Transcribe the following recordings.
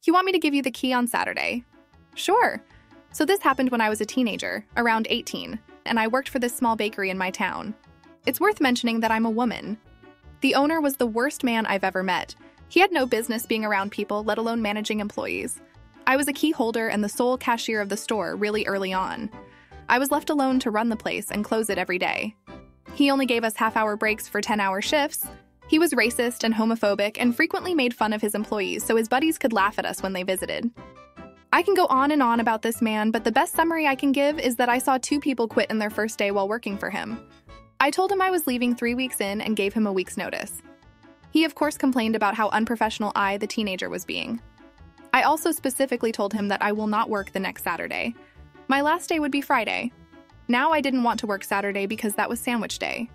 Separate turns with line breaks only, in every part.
You want me to give you the key on Saturday? Sure. So this happened when I was a teenager, around 18, and I worked for this small bakery in my town. It's worth mentioning that I'm a woman. The owner was the worst man I've ever met. He had no business being around people, let alone managing employees. I was a key holder and the sole cashier of the store really early on. I was left alone to run the place and close it every day. He only gave us half-hour breaks for 10-hour shifts. He was racist and homophobic and frequently made fun of his employees so his buddies could laugh at us when they visited. I can go on and on about this man, but the best summary I can give is that I saw 2 people quit in their first day while working for him. I told him I was leaving 3 weeks in and gave him a week's notice. He, of course, complained about how unprofessional I, the teenager, was being. I also specifically told him that I will not work the next Saturday. My last day would be Friday. Now I didn't want to work Saturday because that was sandwich day.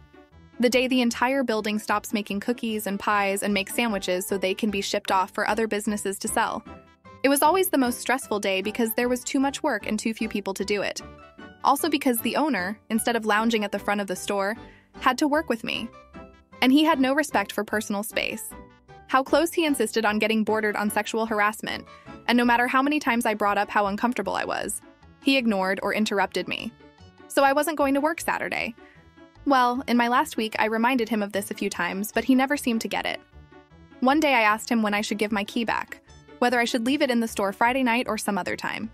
The day the entire building stops making cookies and pies and makes sandwiches so they can be shipped off for other businesses to sell. It was always the most stressful day because there was too much work and too few people to do it. Also because the owner, instead of lounging at the front of the store, had to work with me. And he had no respect for personal space. How close he insisted on getting bordered on sexual harassment, and no matter how many times I brought up how uncomfortable I was, he ignored or interrupted me. So I wasn't going to work Saturday. Well, in my last week, I reminded him of this a few times, but he never seemed to get it. One day I asked him when I should give my key back, whether I should leave it in the store Friday night or some other time.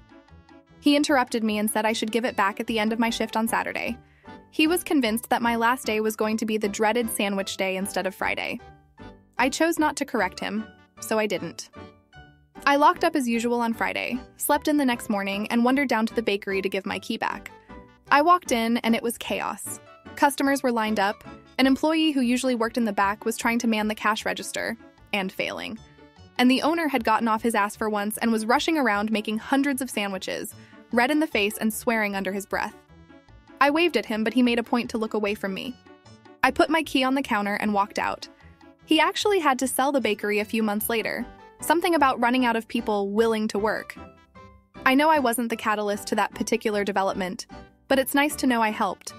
He interrupted me and said I should give it back at the end of my shift on Saturday. He was convinced that my last day was going to be the dreaded sandwich day instead of Friday. I chose not to correct him, so I didn't. I locked up as usual on Friday, slept in the next morning, and wandered down to the bakery to give my key back. I walked in, and it was chaos. Customers were lined up. An employee who usually worked in the back was trying to man the cash register, and failing. And the owner had gotten off his ass for once and was rushing around making hundreds of sandwiches, red in the face and swearing under his breath. I waved at him, but he made a point to look away from me. I put my key on the counter and walked out. He actually had to sell the bakery a few months later, something about running out of people willing to work. I know I wasn't the catalyst to that particular development, but it's nice to know I helped.